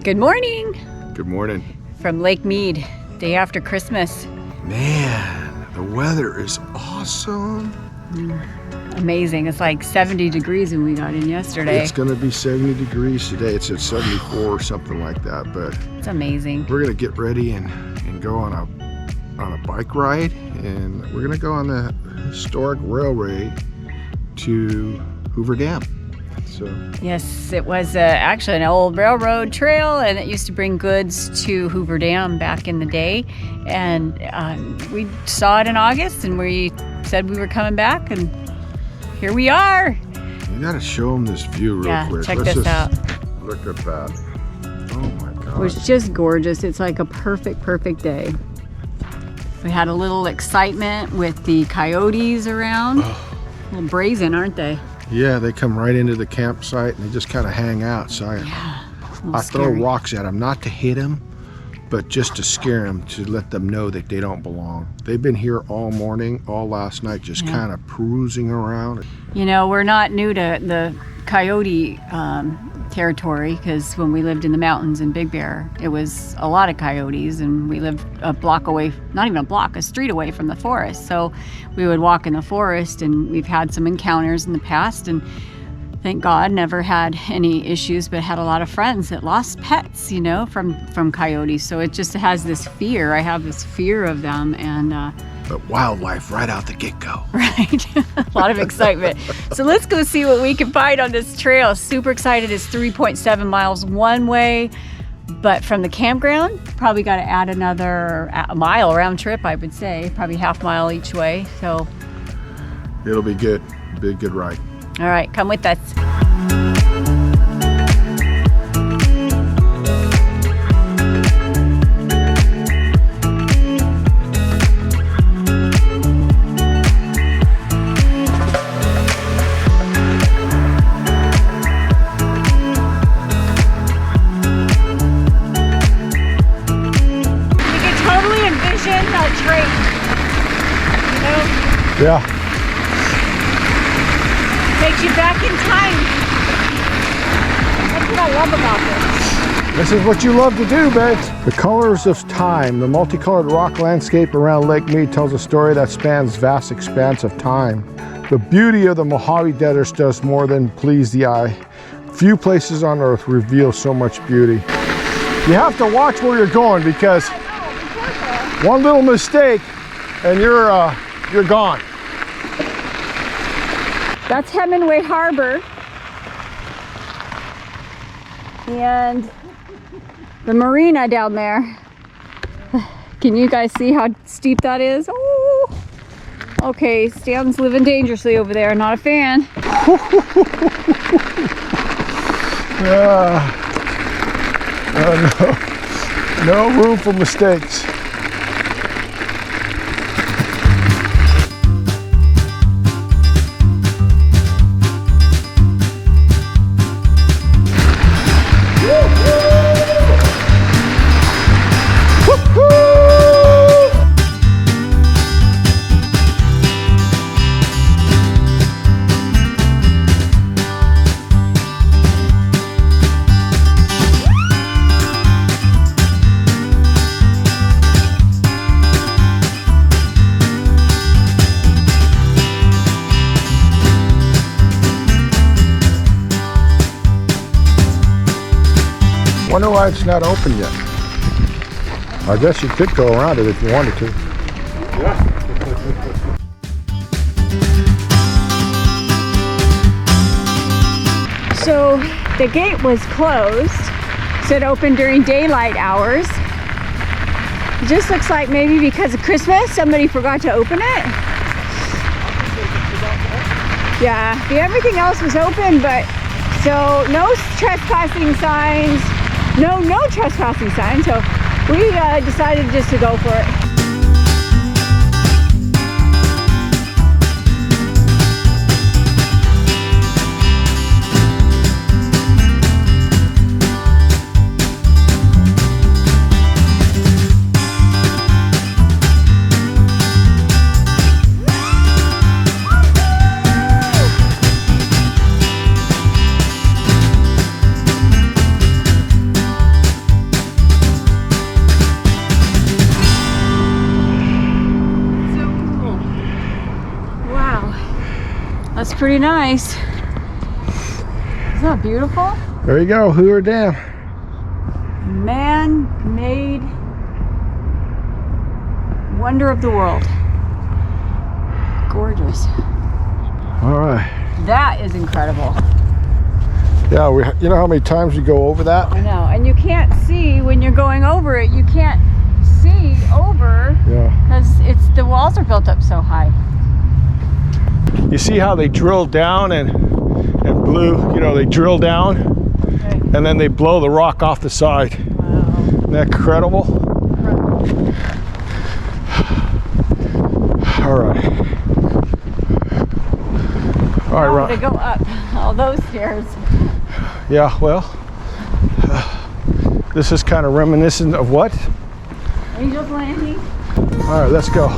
Good morning. Good morning. From Lake Mead, day after Christmas. Man, the weather is awesome. Amazing. It's like 70 degrees when we got in yesterday. It's going to be 70 degrees today. It's at 74 or something like that. But it's amazing. We're going to get ready and go on a bike ride, and we're going to go on the historic railway to Hoover Dam. So yes, it was actually an old railroad trail, and it used to bring goods to Hoover Dam back in the day. And we saw it in August, and we said we were coming back, and here we are. You got to show them this view real quick. Check this out. Look at that. Oh my God. It was just gorgeous. It's like a perfect day. We had a little excitement with the coyotes around. A little brazen, aren't they? Yeah, they come right into the campsite and they just kind of hang out. So I throw rocks at them, not to hit them, but just to scare them, to let them know that they don't belong. They've been here all morning, all last night, just kind of perusing around. You know, we're not new to the coyote territory, because when we lived in the mountains in Big Bear, it was a lot of coyotes, and we lived a block away, not even a block, a street away from the forest. So we would walk in the forest, and we've had some encounters in the past, and thank God never had any issues, but had a lot of friends that lost pets, you know, from coyotes. So it just has this fear. I have this fear of them, and but wildlife right out the get-go. Right. A lot of excitement. So let's go see what we can find on this trail. Super excited. It's 3.7 miles one way, but from the campground, probably got to add another mile round trip, I would say. Probably half mile each way. So it'll be good. Be a good ride. All right, come with us. Yeah. Takes you back in time. That's what I love about this. This is what you love to do, babe. The colors of time, the multicolored rock landscape around Lake Mead tells a story that spans vast expanse of time. The beauty of the Mojave Desert does more than please the eye. Few places on earth reveal so much beauty. You have to watch where you're going, because one little mistake and you're gone. That's Hemingway Harbor, and the marina down there. Can you guys see how steep that is? Oh, okay, Stan's living dangerously over there, not a fan. No room for mistakes. Wonder why it's not open yet. I guess you could go around it if you wanted to. Yeah. So the gate was closed, so it opened during daylight hours. It just looks like maybe because of Christmas, somebody forgot to open it. Yeah, everything else was open, but so no trespassing signs. No trespassing sign, so we decided just to go for it. That's pretty nice. Isn't that beautiful? There you go, Hoover Dam. Man-made wonder of the world. Gorgeous. All right. That is incredible. Yeah, you know how many times we go over that? I know, and you can't see when you're going over it. You can't see over because the walls are built up so high. You see how they drill down and blew, you know, they drill down and then they blow the rock off the side. Wow. Isn't that incredible? All right. All right, Ron. To go up all those stairs. Yeah, well, this is kind of reminiscent of what? Angel's Landing. All right, let's go.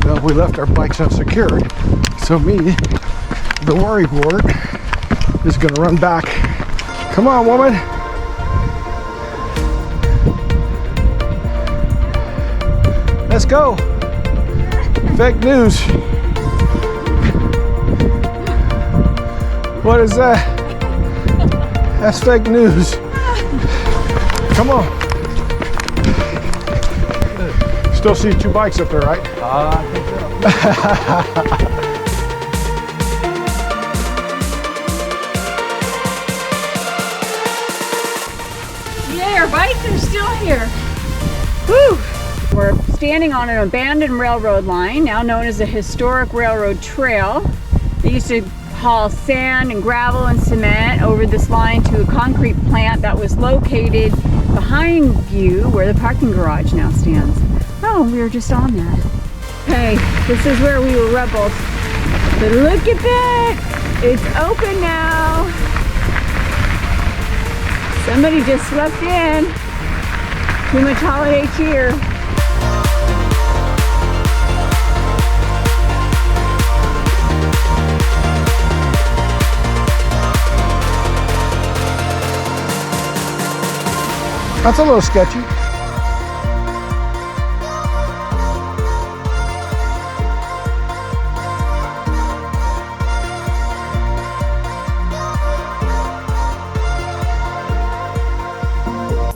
Well, we left our bikes unsecured, so me, the worrywart, is gonna run back. Come on, woman. Let's go. Fake news. What is that? That's fake news. Come on. Still see 2 bikes up there, right? I think so. Yay, our bikes are still here. Woo! We're standing on an abandoned railroad line, now known as a historic railroad trail. They used to haul sand and gravel and cement over this line to a concrete plant that was located behind you where the parking garage now stands. Oh, we were just on that. Hey, this is where we were rebels. But look at that! It's open now! Somebody just slept in. Too much holiday cheer. That's a little sketchy.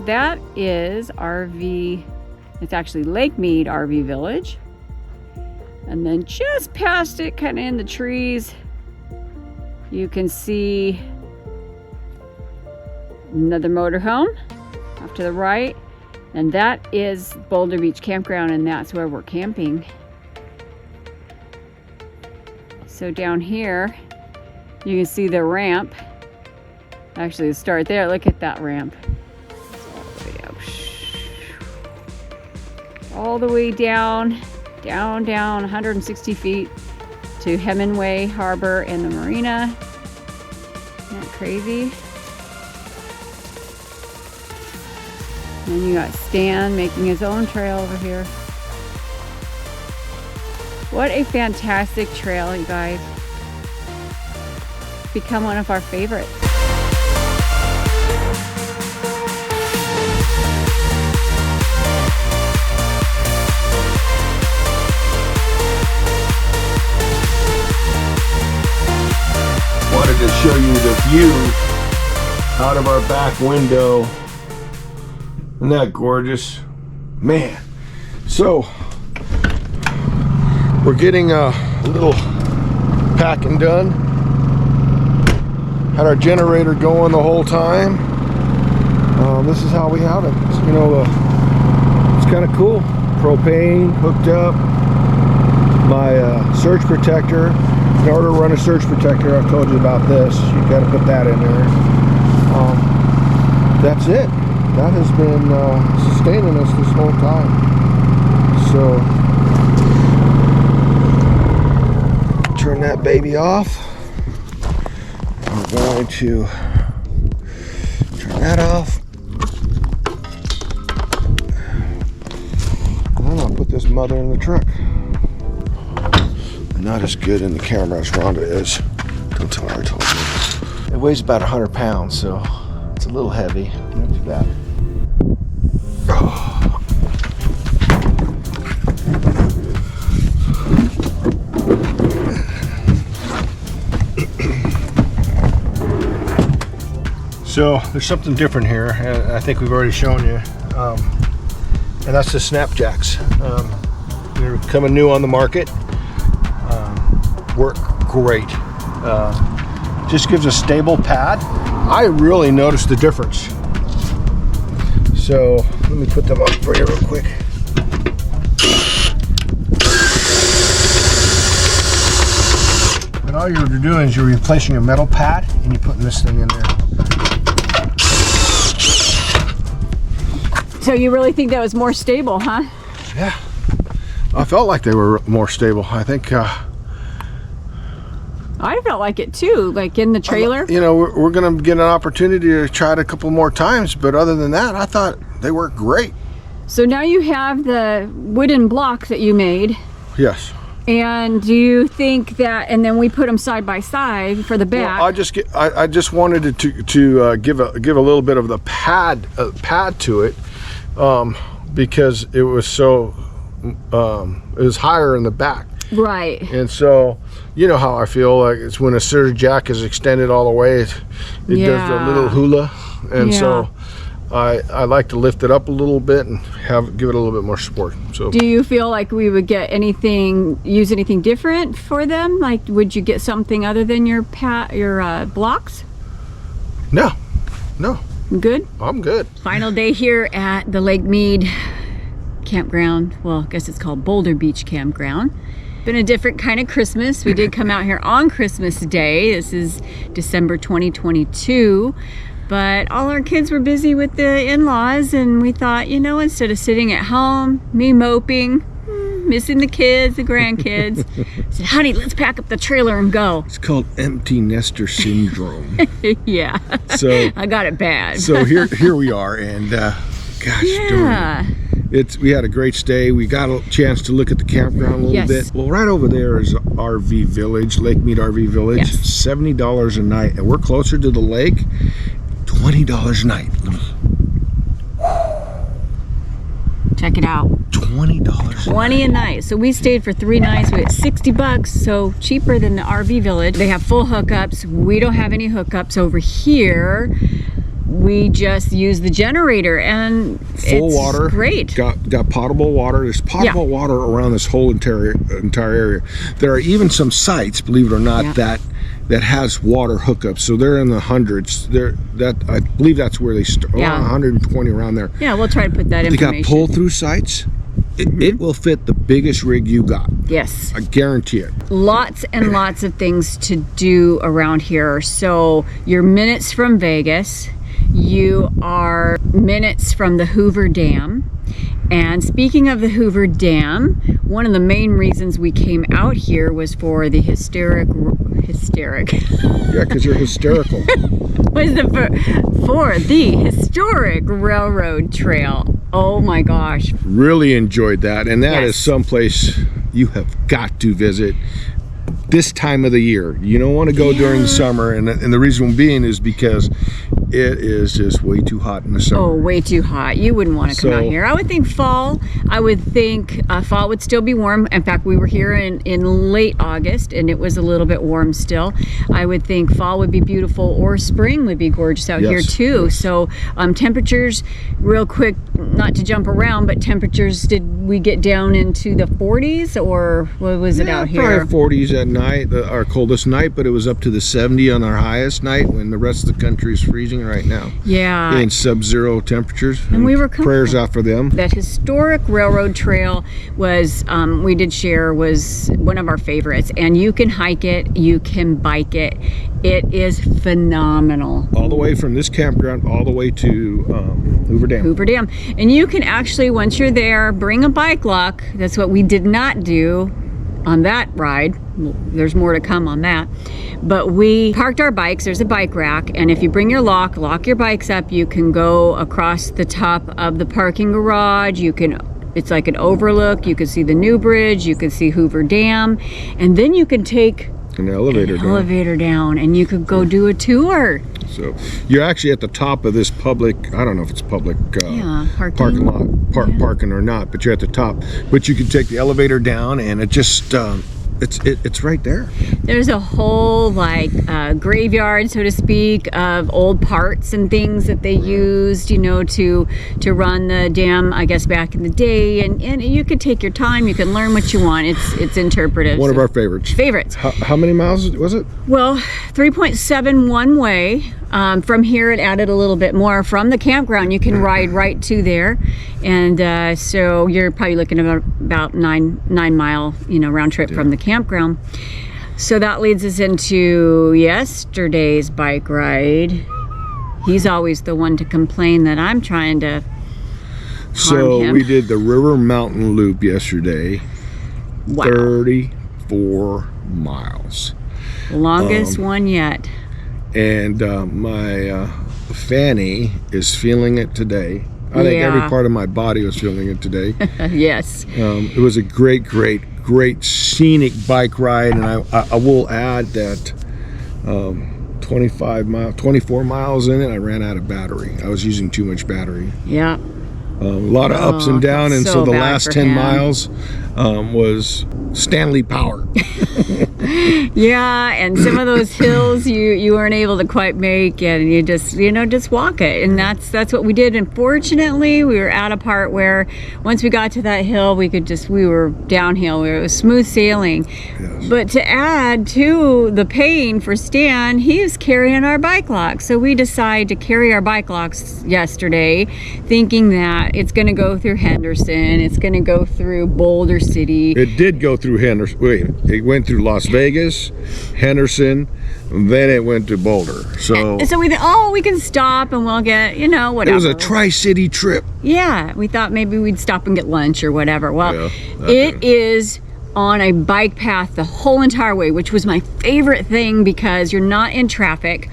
That is RV, it's actually Lake Mead RV Village. And then just past it, kind of in the trees, you can see another motorhome off to the right. And that is Boulder Beach Campground, and that's where we're camping. So down here, you can see the ramp. Actually, start there, look at that ramp. All the way down, down 160 feet to Hemingway Harbor and the marina. Isn't that crazy? And you got Stan making his own trail over here. What a fantastic trail, you guys. Become one of our favorites. Wanted to show you the view out of our back window. Isn't that gorgeous? Man. So, we're getting a little packing done. Had our generator going the whole time. This is how we have it. You know, it's kind of cool. Propane hooked up. My surge protector. In order to run a surge protector, I've told you about this. You got to put that in there. That's it. That has been sustaining us this whole time. So, turn that baby off. We're going to turn that off. And then I'll put this mother in the truck. Not as good in the camera as Rhonda is. Don't tell her I told you. It weighs about 100 pounds, so it's a little heavy. Not too bad. So there's something different here, and I think we've already shown you, and that's the Snapjacks. They're coming new on the market. Work great. Just gives a stable pad. I really noticed the difference. So let me put them up for you real quick. And all you're doing is you're replacing a metal pad and you're putting this thing in there. So you really think that was more stable, huh? Yeah, I felt like they were more stable. I think I felt like it too, like in the trailer. You know, we're gonna get an opportunity to try it a couple more times, but other than that, I thought they worked great. So now you have the wooden block that you made. Yes. And do you think that, and then we put them side by side for the back? Well, I just wanted to give a little bit of the pad to it, because it was so it was higher in the back. Right. And so, you know how I feel like it's when a surge jack is extended all the way, it does a little hula, and so I like to lift it up a little bit and give it a little bit more support. So, do you feel like we would use anything different for them? Like, would you get something other than your blocks? No. Good? I'm good. Final day here at the Lake Mead campground. Well, I guess it's called Boulder Beach Campground. Been a different kind of Christmas. We did come out here on Christmas Day. This is December 2022. But all our kids were busy with the in-laws, and we thought, you know, instead of sitting at home, me moping, missing the kids, the grandkids, I said, honey, let's pack up the trailer and go. It's called empty nester syndrome. Yeah. So I got it bad. So here we are, and gosh, yeah. We had a great stay. We got a chance to look at the campground a little bit. Well, right over there is RV Village, Lake Mead RV Village. Yes. $70 a night, and we're closer to the lake. $20 a night. Check it out. $20 a night. So we stayed for 3 nights. We had $60, so cheaper than the RV Village. They have full hookups. We don't have any hookups over here. We just use the generator, and full water. Great. Got potable water. There's potable water around this whole entire area. There are even some sites, believe it or not, that has water hookups. So they're in the hundreds. I believe that's where they start. 120 around there. Yeah, we'll try to put that information. They got pull-through sites. It will fit the biggest rig you got. Yes. I guarantee it. Lots and lots of things to do around here. So you're minutes from Vegas. You are minutes from the Hoover Dam. And speaking of the Hoover Dam, one of the main reasons we came out here was for the hysteric. Yeah, because you're hysterical. For the historic railroad trail. Oh my gosh. Really enjoyed that, and that is someplace you have got to visit this time of the year. You don't want to go during the summer, and the reason being is because it is just way too hot in the summer. Oh, way too hot. You wouldn't want to come out here. I would think fall. I would think fall would still be warm. In fact, we were here in late August, and it was a little bit warm still. I would think fall would be beautiful, or spring would be gorgeous out here too. So temperatures, real quick, not to jump around, but temperatures, did we get down into the 40s, or what was it out here? Probably 40s at night, our coldest night, but it was up to the 70 on our highest night, when the rest of the country is freezing right now. Yeah. In sub-zero temperatures. And we were comfortable. Prayers out for them. That historic railroad trail was, we did share, was one of our favorites. And you can hike it, you can bike it. It is phenomenal. All the way from this campground all the way to Hoover Dam. Hoover Dam. And you can actually, once you're there, bring a bike lock. That's what we did not do on that ride. There's more to come on that. But we parked our bikes. There's a bike rack, and if you bring your lock your bikes up, you can go across the top of the parking garage. It's like an overlook. You can see the new bridge, you can see Hoover Dam, and then you can take an elevator down, and you could go do a tour. So you're actually at the top of this public, I don't know if it's public parking lot, parking or not, but you're at the top. But you can take the elevator down, and it just it's right there. There's a whole like graveyard, so to speak, of old parts and things that they used, you know, to run the dam, I guess, back in the day. And you could take your time. You can learn what you want. It's interpretive. One of our favorites. How many miles was it? Well, 3.7 one way. From here, it added a little bit more. From the campground, you can ride right to there, and so you're probably looking at about 9 mile, you know, round trip from the campground. So that leads us into yesterday's bike ride. He's always the one to complain that I'm trying to harm him. We did the River Mountain Loop yesterday. Wow. 34 miles. Longest one yet. And my Fanny is feeling it today. I think every part of my body was feeling it today. Yes. It was a great scenic bike ride, and I will add that 24 miles in it, I ran out of battery. I was using too much battery. Yeah. A lot of ups and downs, and so the last 10 miles was Stanley power. Yeah, and some of those hills you weren't able to quite make, and you just walk it, and that's what we did. Unfortunately, we were at a part where once we got to that hill, we were downhill. It was smooth sailing. Yes. But to add to the pain for Stan, he was carrying our bike locks. So we decided to carry our bike locks yesterday, thinking that it's going to go through Henderson, it's going to go through Boulder City. It did go through Henderson. Wait, it went through Las Vegas, Henderson, then it went to Boulder. So we thought, we can stop and we'll get, whatever. It was a tri-city trip. Yeah, we thought maybe we'd stop and get lunch or whatever. Well, it is on a bike path the whole entire way, which was my favorite thing because you're not in traffic.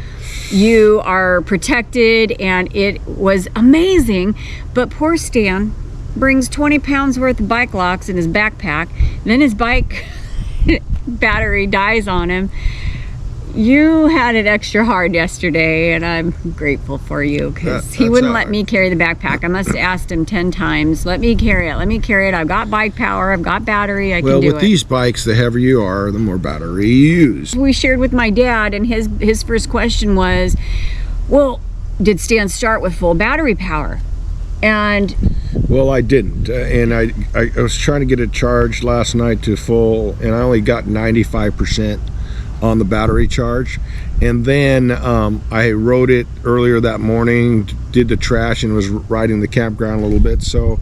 You are protected, and it was amazing. But poor Stan brings 20 pounds worth of bike locks in his backpack. Then his bike battery dies on him. You had it extra hard yesterday, and I'm grateful for you because he wouldn't let me carry the backpack. I must have asked him 10 times, let me carry it. I've got bike power, I've got battery, I can do it. Well, with these bikes, the heavier you are, the more battery you use. We shared with my dad, and his first question was, well, did Stan start with full battery power? And well, I didn't, and I was trying to get it charged last night to full, and I only got 95% on the battery charge. And then I rode it earlier that morning, did the trash, and was riding the campground a little bit. So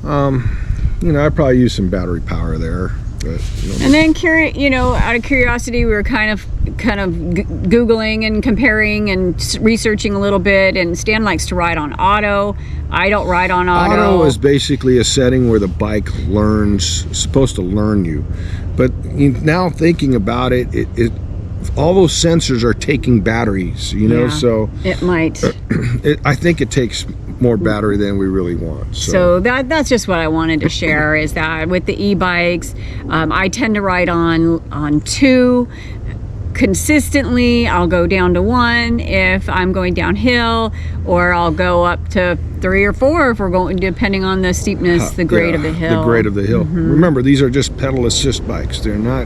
I probably used some battery power there. But, and then out of curiosity, we were kind of Googling and comparing and researching a little bit, and Stan likes to ride on auto. I don't ride on auto. Auto is basically a setting where the bike supposed to learn you. But now thinking about it, all those sensors are taking batteries, so it might. I think it takes more battery than we really want. So that's just what I wanted to share, is that with the e-bikes, I tend to ride on 2 consistently. I'll go down to 1 if I'm going downhill, or I'll go up to 3 or 4 if we're going, depending on the steepness, the grade of the hill. The grade of the hill. Mm-hmm. Remember, these are just pedal assist bikes. They're not,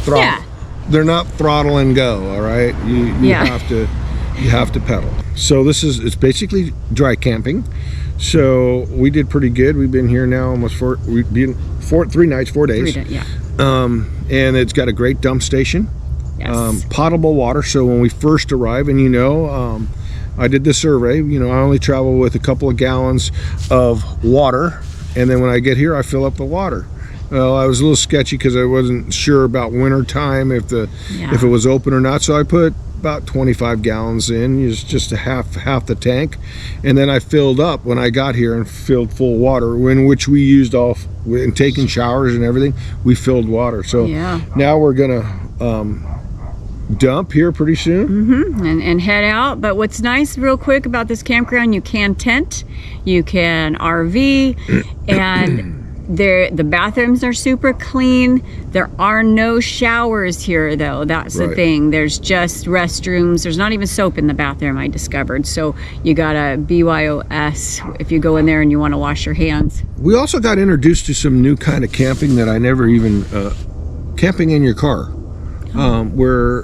throttle. Yeah. They're not throttle and go. All right, you have to pedal. So it's basically dry camping. So we did pretty good. We've been here now almost 3 nights, 4 days. 3 days, yeah. And it's got a great dump station. Yes. Potable water. So when we first arrive, and I did the survey, I only travel with a couple of gallons of water, and then when I get here, I fill up the water. Well, I was a little sketchy because I wasn't sure about winter time if it was open or not. So I put about 25 gallons in, just a half the tank, and then I filled up when I got here and filled full water, in which we used in taking showers and everything. We filled water. So now we're gonna dump here pretty soon, and head out. But what's nice, real quick, about this campground, you can tent, you can RV, and the bathrooms are super clean. There are no showers here, though. That's the thing. There's just restrooms. There's not even soap in the bathroom, I discovered. So you gotta BYOS if you go in there and you want to wash your hands. We also got introduced to some new kind of camping that I never even camping in your car, where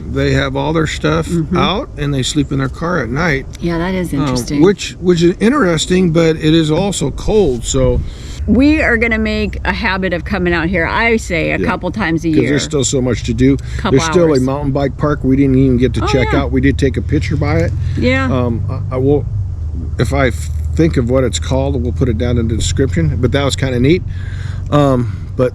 they have all their stuff out and they sleep in their car at night. Yeah, that is interesting. Which is interesting, but it is also cold. So we are going to make a habit of coming out here, I say, a couple times a year. Because there's still so much to do. Couple There's still hours. a mountain bike park we didn't even get to check out. We did take a picture by it. Yeah. I will, if I think of what it's called, we'll put it down in the description. But that was kind of neat. But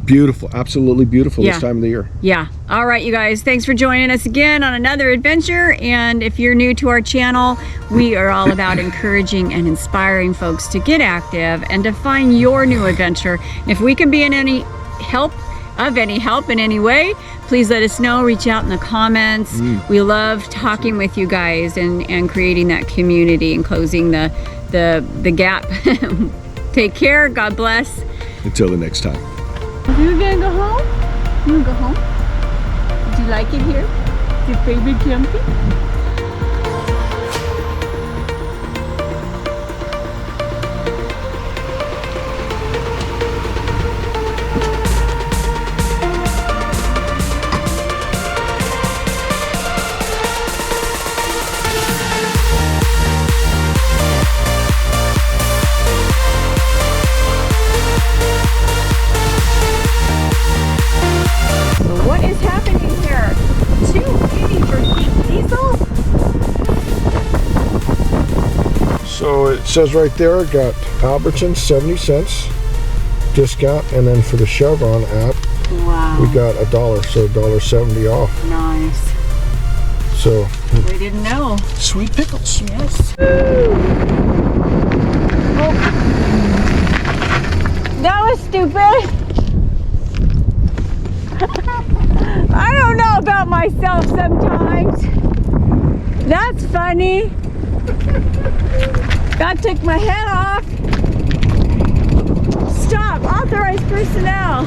beautiful, absolutely beautiful this time of the year. Yeah. All right, you guys, thanks for joining us again on another adventure. And if you're new to our channel, we are all about encouraging and inspiring folks to get active and to find your new adventure. And if we can be in any help in any way, please let us know. Reach out in the comments. We love talking with you guys and creating that community and closing the gap. Take care. God bless. Until the next time. You gonna go home? You wanna go home? Do you like it here? Is your favorite camping? So it says right there, got Albertsons 70 cents discount, and then for the Chevron app, we got $1, so $1.70 off. Nice. So we didn't know. Sweet pickles. Yes. That was stupid. I don't know about myself sometimes. That's funny. That took my head off. Stop. Authorized personnel.